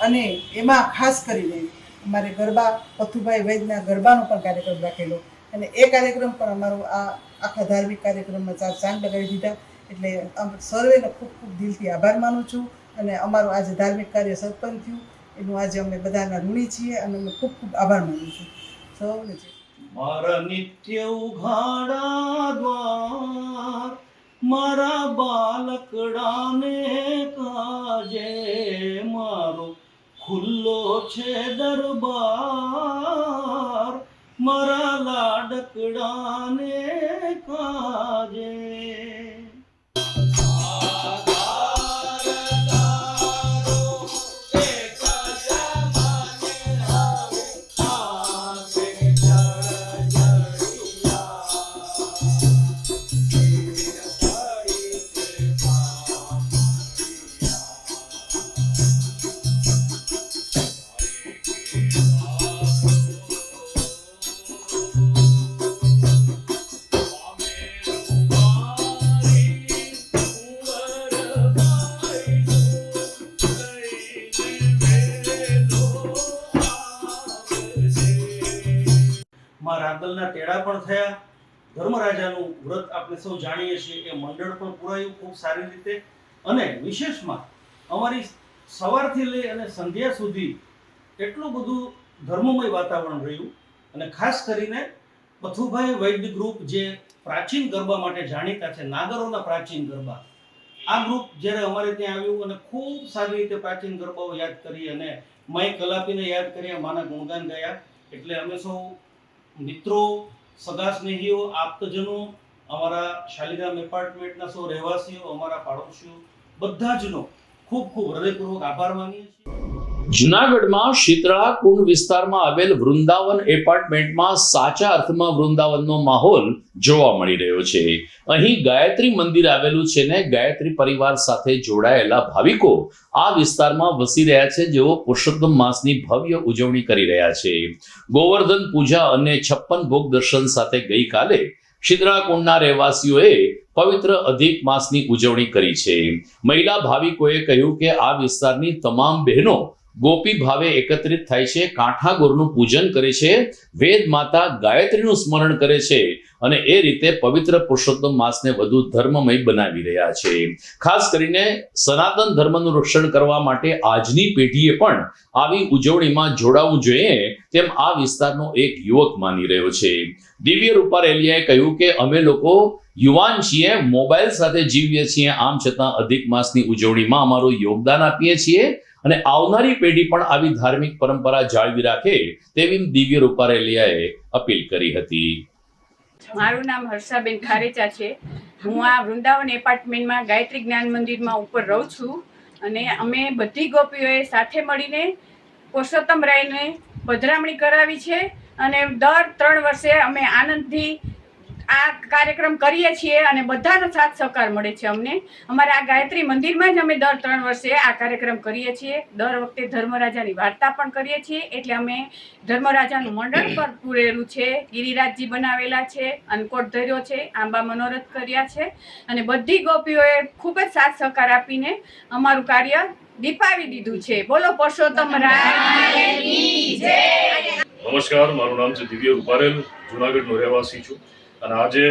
અને એમાં ખાસ કરીને અમારે ગરબા, પથુભાઈ વૈદના ગરબાનો પણ કાર્યક્રમ રાખેલો અને એ કાર્યક્રમ પણ અમારો આ આખા ધાર્મિક કાર્યક્રમમાં 4 ચાંદ લગાવી દીધા. એટલે સર્વેનો ખૂબ ખૂબ દિલથી આભાર માનું છું. અને અમારું આજે ધાર્મિક કાર્ય સફળ થયું એનું આજે અમે બધાના ઋણી છીએ અને અમે ખૂબ ખૂબ આભાર માનું છું સૌને. મારા નિત્ય ઉઘાડા દ્વાર, મારા બાલકડાને કાજે, મારો ખુલ્લો છે દરબાર, મારા લાડકડાને કાજે. રાંદલના તેડા પણ થયા. ધર્મરાજાનું વ્રત આપણે સૌ જાણીએ છીએ, એ મંડળ પણ પૂરાયું ખૂબ સારી રીતે. અને વિશેષમાં અમારી સવારથી લઈ અને સંધ્યા સુધી એટલું બધું ધર્મમય વાતાવરણ રહ્યું. અને ખાસ કરીને પથુભાઈ વૈદ્ય ગ્રુપ જે પ્રાચીન ગરબા માટે જાણીતા છે, નાગરોના પ્રાચીન ગરબા, આ ગ્રુપ જ્યારે અમારે ત્યાં આવ્યું અને ખૂબ સારી રીતે પ્રાચીન ગરબાઓ યાદ કરી અને માય કલાપીને યાદ કરી, માના ગુણગાન ગાયા. એટલે અમે સૌ મિત્રો, સગા સ્નેહીઓ, આપ્તજનો, અમારા શાલિગ્રામ એપાર્ટમેન્ટના સૌ રહેવાસીઓ, અમારા પાડોશીઓ બધાજનો ખૂબ ખૂબ હૃદયપૂર્વક આભાર માનીએ છીએ. જુનાગઢમાં શીતળા કુંડ વિસ્તારમાં આવેલ વૃંદાવન એપાર્ટમેન્ટમાં સાચા અર્થમાં વૃંદાવનનો માહોલ જોવા મળી રહ્યો છે. અહીં ગાયત્રી મંદિર આવેલું છે ને ગાયત્રી પરિવાર સાથે જોડાયેલા ભાવિકો આ વિસ્તારમાં વસી રહ્યા છે, જેઓ પુરુષોત્તમ માસની ભવ્ય ઉજવણી કરી રહ્યા છે. ગોવર્ધન પૂજા અને 56 ભોગ દર્શન સાથે ગઈકાલે શીતળા કુંડના રહેવાસીઓએ પવિત્ર અધિક માસની ઉજવણી કરી છે. મહિલા ભાવિકોએ કહ્યું કે આ વિસ્તારની તમામ બહેનો ગોપી ભાવે એકત્રિત થાય છે, કાંઠા ગોરનું પૂજન કરે છે, વેદ માતા ગાયત્રીનું સ્મરણ કરે છે અને એ રીતે પવિત્ર પુરુષોત્તમ માસને વધુ ધર્મમય બનાવી રહ્યા છે. ખાસ કરીને સનાતન ધર્મનું રક્ષણ કરવા માટે આજની પેઢીએ પણ આવી ઉજવણીમાં જોડાવું જોઈએ, તેમ આ વિસ્તારનો એક યુવક માની રહ્યો છે. દિવ્ય રૂપારેલિયાએ કહ્યું કે અમે લોકો યુવાન છીએ, મોબાઈલ સાથે જીવીએ છીએ, આમ છતાં અધિક માસની ઉજવણીમાં અમારું યોગદાન આપીએ છીએ અને આવનારી પેઢી પણ આવી ધાર્મિક પરંપરા જાળવી રાખે તેવી દિવ્ય રૂપારેલિયાએ અપીલ કરી હતી. મારું નામ હર્ષાબેન ખારેચા છે. હું આ વૃંદાવન એપાર્ટમેન્ટમાં ગાયત્રી જ્ઞાન મંદિરમાં ઉપર રહું છું અને અમે બધી ગોપીઓએ સાથે મળીને પુરુષોત્તમ રાયને પધરામણી કરાવી છે અને દર 3 વર્ષે અમે આનંદથી આ કાર્યક્રમ કરીએ છીએ અને બધાનો સાથ સહકાર મળે છે અમને. અમારા આ ગાયત્રી મંદિરમાં જ અમે દર 3 વર્ષે આ કાર્યક્રમ કરીએ છીએ. દર વખતે ધર્મરાજાની વાર્તા પણ કરીએ છીએ. એટલે અમે ધર્મરાજાનું મંડળ પણ પૂરેલું છે, ગિરિરાજજી બનાવેલા છે, અન્નકોટ ધર્યો છે, આંબા મનોરથ કર્યા છે અને બધી ગોપીઓએ ખૂબ જ સાથ સહકાર આપીને અમારું કાર્ય દીપાવી દીધું છે. બોલો પુરુષોત્તમ રાયની જય. નમસ્કાર, મારું નામ છે દિવ્ય રૂપારેલ, જુનાગઢનો રહેવાસી છું અને આજે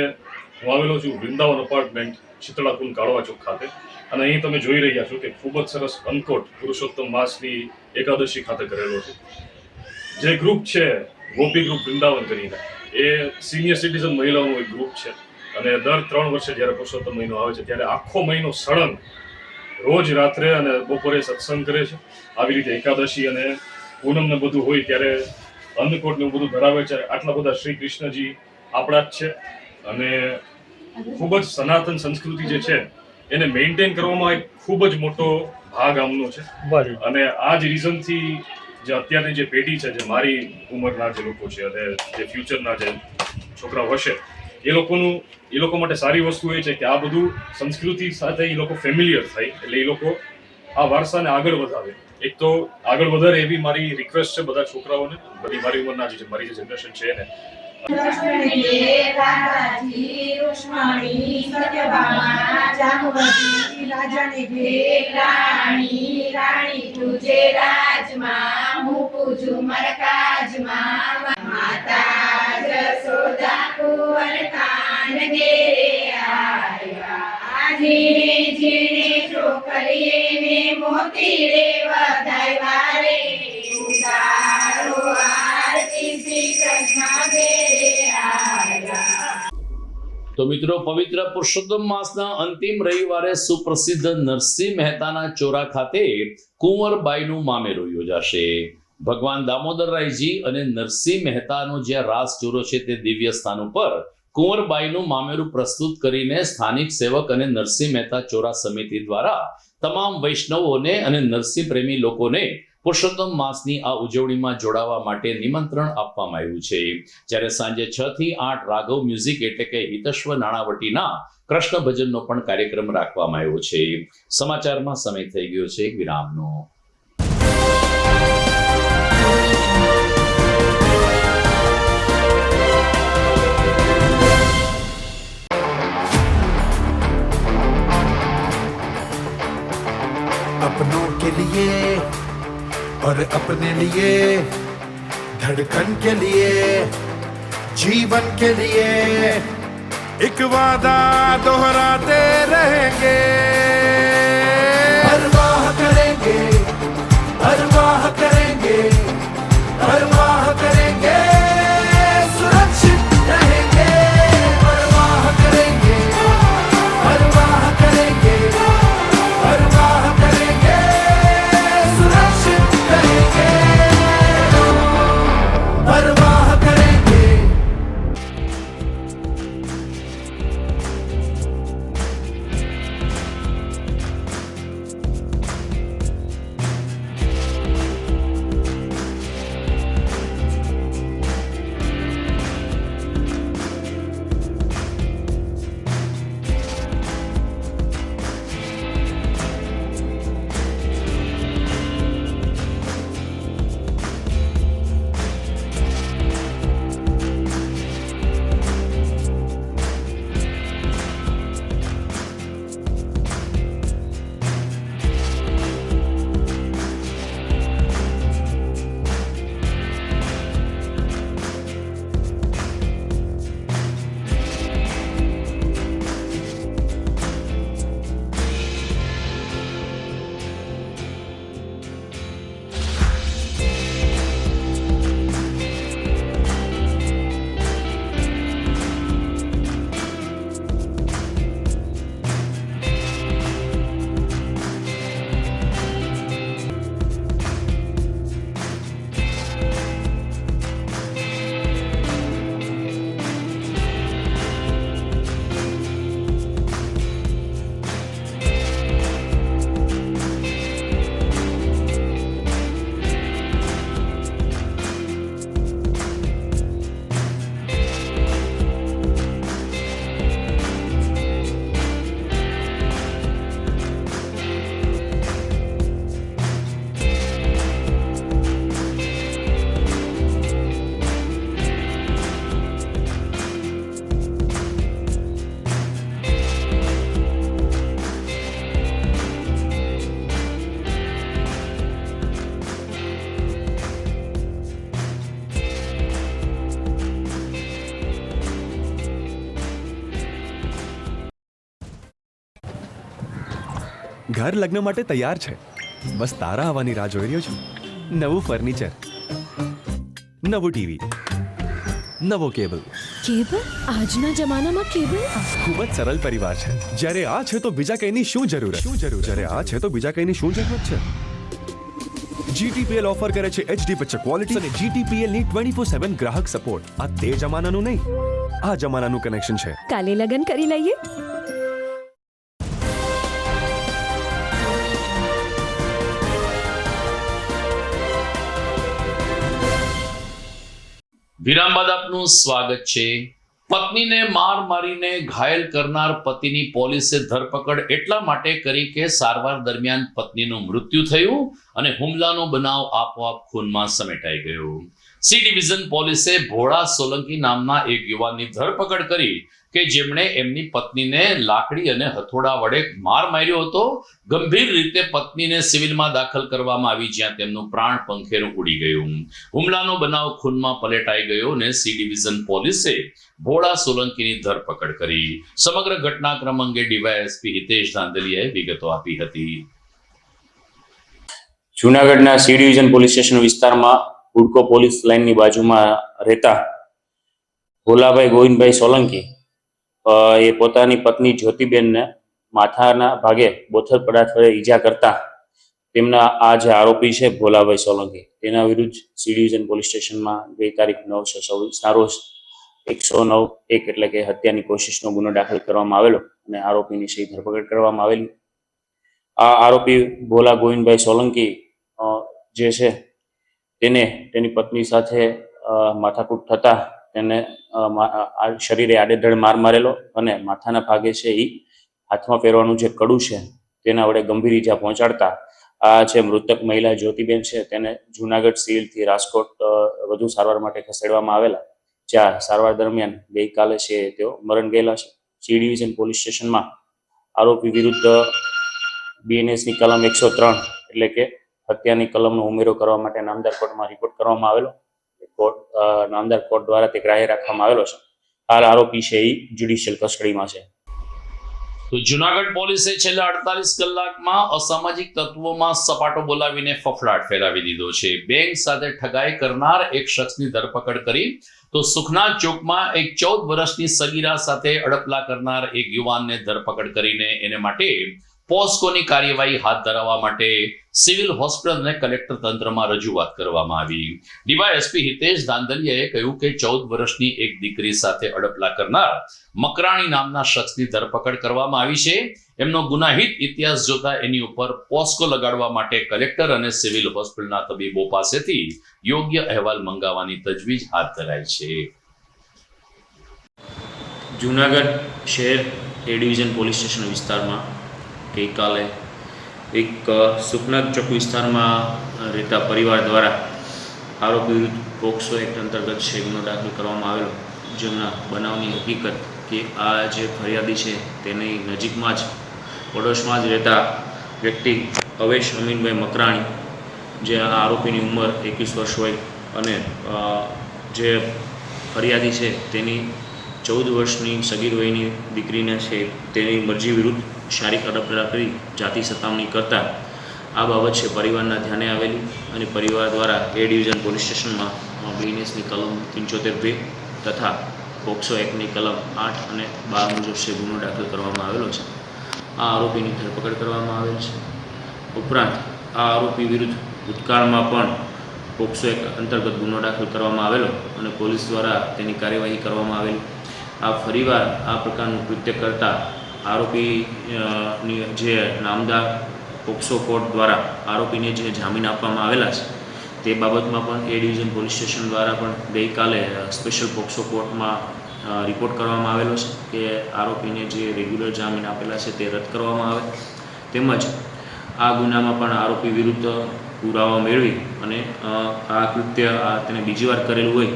હું આવેલો છું વૃંદાવન અપાર્ટમેન્ટ શીતળા કુંડ કાળવા ચોક ખાતે. અને અહીં તમે જોઈ રહ્યા છો કે ખૂબ જ સરસ અન્નકોટ પુરુષોત્તમ માસની એકાદશી ખાતે કરેલો છે. જે ગ્રુપ છે ગોપી ગ્રુપ વૃંદાવન કરીને, એ સિનિયર સિટીઝન મહિલાઓનું એક ગ્રુપ છે અને દર 3 વર્ષે જ્યારે પુરુષોત્તમ મહિનો આવે છે ત્યારે આખો મહિનો સળંગ રોજ રાત્રે અને બપોરે સત્સંગ કરે છે. આવી રીતે એકાદશી અને પૂનમને બધું હોય ત્યારે અન્નકોટ ને બધું ધરાવે છે. આટલા બધા શ્રી કૃષ્ણજી આપણા જ છે અને ખૂબ જ સનાતન સંસ્કૃતિ જે છે એને મેન્ટેન કરવામાં એક ખૂબ જ મોટો ભાગ આમનો છે. અને આ જ રીઝનથી જે અત્યારની જે પેઢી છે, જે મારી ઉંમરના જે લોકો છે અને જે ફ્યુચરના જે છોકરાઓ હશે, એ લોકો માટે સારી વસ્તુ એ છે કે આ બધું સંસ્કૃતિ સાથે એ લોકો ફેમિલિયર થાય, એટલે એ લોકો આ વારસાને આગળ વધારે. એક તો આગળ વધારે એવી મારી રિક્વેસ્ટ છે બધા છોકરાઓને, બધી મારી ઉંમરના જે મારી જે જનરેશન છે એને. તો મિત્રો, પવિત્ર પુરુષોત્તમ માસના અંતિમ રવિવારે સુપ્રસિદ્ધ નરસિંહ મહેતાના ચોરા ખાતે કુંવરબાઈનું મામેરું યોજાશે. ભગવાન દામોદરરાયજી અને નરસિંહ મહેતાનો જે રાસ ચોરો છે તે દિવ્ય સ્થાન ઉપર કુંવરબાઈનું મામેરું પ્રસ્તુત કરીને સ્થાનિક સેવક અને નરસિંહ મહેતા ચોરા સમિતિ દ્વારા તમામ વૈષ્ણવોને અને નરસિંહ પ્રેમી લોકોને પુરુષોત્તમ માસની આ ઉજવણીમાં જોડાવા માટે નિમંત્રણ આપવામાં આવ્યું છે. જ્યારે સાંજે 6 થી 8 રાઘવ મ્યુઝિક એટલે કે હિતેશ્વર નાણાવટીના કૃષ્ણ ભજનનો પણ કાર્યક્રમ રાખવામાં આવ્યો છે. સમાચારમાં સમય થઈ ગયો છે એક વિરામનો. अपनों के लिए और अपने लिए, धड़कन के लिए, जीवन के लिए एक वादा दोहराते रहेंगे, परवाह करेंगे ઘર લગ્ન માટે તૈયાર છે, બસ તારા આવવાની રાહ જોઈ રહ્યો છું. નવું ફર્નિચર, નવું ટીવી, નવો કેબલ. કેબલ? આજના જમાનામાં કેબલ? ખૂબ જ સરળ પરિવાર છે. જ્યારે આ છે તો બીજા કઈની શું જરૂર? જ્યારે આ છે તો બીજા કઈની શું જરૂરત છે? GTPL ઓફર કરે છે HD પિક્ચર ક્વોલિટી અને GTPL ની 24/7 ગ્રાહક સપોર્ટ. આ તે જમાનાનું નહીં, આ જમાનાનું કનેક્શન છે. કાલે લગન કરી લઈએ. વિરામ બાદ આપનું સ્વાગત છે. પત્નીને માર મારીને ઘાયલ કરનાર પતિની પોલીસે ધરપકડ એટલા માટે કરી કે સારવાર દરમિયાન પત્નીનું મૃત્યુ થયું અને હુમલાનો બનાવ આપોઆપ ખૂનમાં સમેટાઈ ગયો. સી ડિવિઝન પોલીસે ભોળા સોલંકી નામના એક યુવાનની ધરપકડ કરી કે જેમણે એમની પત્નીને લાકડી અને હથોડા વડે માર માર્યો હતો. ગંભીર રીતે પત્નીને સિવિલમાં દાખલ કરવામાં આવી, જ્યાં તેમનું પ્રાણ પંખેરું ઉડી ગયું. હુમલાનો બનાવ ખૂનમાં પલટાઈ ગયો અને સી ડિવિઝન પોલીસે ભોળા સોલંકીની ધરપકડ કરી. સમગ્ર ઘટનાક્રમ અંગે ડીવાયએસપી હિતેશ ધાંધલિયાએ વિગતો આપી હતી. જૂનાગઢના સી ડિવિઝન પોલીસ સ્ટેશન વિસ્તારમાં હુડકો પોલીસ લાઇનની બાજુમાં રહેતા ભોલાભાઈ ગોવિંદભાઈ સોલંકી એ પોતાની પત્ની જ્યોતિબેનને માથાના ભાગે બોથડ પદાર્થ વડે ઈજા કરતા તેમના આ જે આરોપી છે ભોલાભાઈ સોલંકી, તેના વિરુદ્ધ સી ડિવિઝન પોલીસ સ્ટેશનમાં ગઈ તારીખ 9/26ના રોજ 109(1) એટલે કે હત્યાની કોશિશનો ગુનો દાખલ કરવામાં આવેલો અને આરોપીની સહી ધરપકડ કરવામાં આવેલી. આ આરોપી ભોલા ગોવિંદભાઈ સોલંકી જે છે તેને તેની પત્ની સાથે માથાકૂટ થતા તેને શરીરે આડેધડ માર મારેલો અને માથાના ભાગે છે એ હાથમાં પહેરવાનું જે કડું છે તેના વડે ગંભીર ઈજા પહોંચાડતા આ જે મૃતક મહિલા જ્યોતિબેન છે તેને જૂનાગઢ સિવિલથી રાજકોટ વધુ સારવાર માટે ખસેડવામાં આવેલા, જ્યાં સારવાર દરમિયાન ગઈકાલે છે તેઓ મરણ ગયેલા છે. સી ડિવિઝન પોલીસ સ્ટેશનમાં આરોપી વિરુદ્ધ BNSની કલમ 103 એટલે કે હત્યાની કલમનો ઉમેરો કરવા માટે નામદાર કોર્ટમાં રિપોર્ટ કરવામાં આવેલો. નામદાર કોર્ટ દ્વારા તે ગ્રાહ્ય રાખવામાં આવેલો છે. હાલ આરોપી છે એ જ્યુડિશિયલ કસ્ટડીમાં છે. તો જુનાગઢ પોલીસે છેલ્લા 48 કલાકમાં અસામાજિક તત્વોમાં સપાટો બોલાવીને ફફડાટ ફેલાવી દીધો છે. બેંક સાથે ઠગાઈ કરનાર એક શખ્સની ધરપકડ કરી તો સુખના ચોકમાં એક 14 વર્ષની સગીરા સાથે અડપલા કરનાર એક યુવાનને ધરપકડ કરીને એને માટે પોસ્કોની કાર્યવાહી હાથ ધરવા માટે સિવિલ હોસ્પિટલ અને કલેક્ટર તંત્રમાં રજૂઆત કરવામાં આવી. ડીવાયએસપી હિતેશ ધાંધલિયાએ કહ્યું કે 14 વર્ષની એક દીકરી સાથે અડપલા કરનાર મકરાણી નામના શખ્સની ધરપકડ કરવામાં આવી છે. એમનો ગુનાહિત ઇતિહાસ જોતા એની ઉપર પોસ્કો લગાડવા માટે કલેક્ટર અને સિવિલ હોસ્પિટલના તબીબો પાસેથી યોગ્ય અહેવાલ મંગાવવાની તજવીજ હાથ ધરાઈ છે. જૂનાગઢ શહેર એ ડિવિઝન પોલીસ સ્ટેશન વિસ્તારમાં ગઈકાલે એક સુખનાથ ચોક વિસ્તારમાં રહેતા પરિવાર દ્વારા આરોપી વિરુદ્ધ પોક્સો એક્ટ અંતર્ગત છે ગુનો દાખલ કરવામાં આવેલો, જેમના બનાવની હકીકત કે આ જે ફરિયાદી છે તેની નજીકમાં જ પડોશમાં જ રહેતા વ્યક્તિ અવેશ અમીનભાઈ મકરાણી, જે આ આરોપીની ઉંમર 21 વર્ષ હોય અને જે ફરિયાદી છે તેની 14 વર્ષની સગીર વયની દીકરીને છે તેની મરજી વિરુદ્ધ શારીરિક અડપલા કરી જાતિ સતામણી કરતા આ બાબત છે પરિવારના ધ્યાને આવેલી અને પરિવાર દ્વારા એ ડિવિઝન પોલીસ સ્ટેશનમાં BNSની કલમ 75(2) તથા પોક્સો એક્ટની કલમ 8 અને 12 મુજબ છે ગુનો દાખલ કરવામાં આવેલો છે. આ આરોપીની ધરપકડ કરવામાં આવેલ છે. ઉપરાંત આ આરોપી વિરુદ્ધ ભૂતકાળમાં પણ પોક્સો એક્ટ અંતર્ગત ગુનો દાખલ કરવામાં આવેલો અને પોલીસ દ્વારા તેની કાર્યવાહી કરવામાં આવેલી. આ ફરીવાર આ પ્રકારનું કૃત્ય કરતા આરોપીની જે નામદાર પોક્સો કોર્ટ દ્વારા આરોપીને જે જામીન આપવામાં આવેલા છે તે બાબતમાં પણ એ ડિવિઝન પોલીસ સ્ટેશન દ્વારા પણ ગઈકાલે સ્પેશિયલ પોક્સો કોર્ટમાં રિપોર્ટ કરવામાં આવેલો છે કે આરોપીને જે રેગ્યુલર જામીન આપેલા છે તે રદ કરવામાં આવે, તેમજ આ ગુનામાં પણ આરોપી વિરુદ્ધ પુરાવા મેળવી અને આ કૃત્ય તેને બીજી વાર કરેલું હોય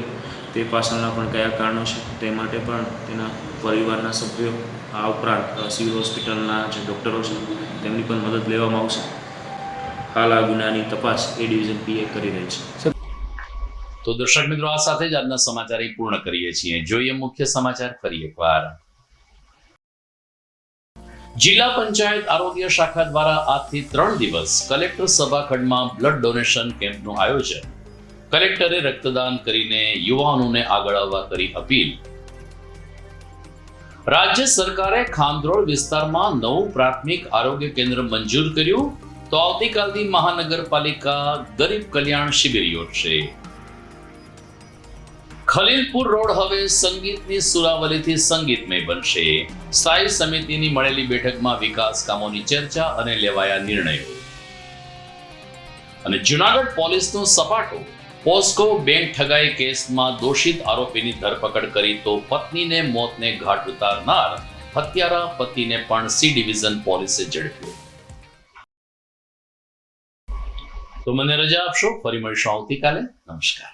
તે પાછળના પણ કયા કારણો છે તે માટે પણ તેના પરિવારના સભ્યો આ ઉપરાંત સિવિલ હોસ્પિટલના જે ડૉક્ટરો છે તેમની પણ મદદ લેવામાં આવશે. હાલ આ ગુનાની તપાસ એ ડિવિઝન PA કરી રહી છે. તો દર્શક મિત્રો, આ સાથે જ આજના સમાચાર પૂર્ણ કરીએ છીએ. જોઈએ મુખ્ય સમાચાર ફરી એકવાર. જિલ્લા પંચાયત આરોગ્ય શાખા દ્વારા આજથી 3 દિવસ કલેક્ટર સભાખંડમાં બ્લડ ડોનેશન કેમ્પનું આયોજન. કલેક્ટરે રક્તદાન કરીને યુવાનોને આગળ આવવા કરી અપીલ. રાજ્ય સરકારે ખામધ્રોળ વિસ્તારમાં નવું પ્રાથમિક આરોગ્ય કેન્દ્ર મંજૂર કર્યું, તો આવતીકાલથી મહાનગરપાલિકા ગરીબ કલ્યાણ શિબિર યોજશે. ખલીલપુર રોડ હવે સંગીતની સુરાવલીથી સંગીતમય બનશે. સ્થાયી સમિતિની મળેલી બેઠકમાં વિકાસ કામોની ચર્ચા અને લેવાયા નિર્ણયો. અને જૂનાગઢ પોલીસનો સપાટો. પોસ્કો બેંક ઠગાઈ કેસમાં દોષિત આરોપીની ધરપકડ કરી તો પત્નીને મોતને ઘાટ ઉતારનાર હત્યારા પતિને પણ સી ડિવિઝન પોલીસે ઝડપ્યો. તો મને રજા આપશો, ફરી મળીશું આવતીકાલે. નમસ્કાર.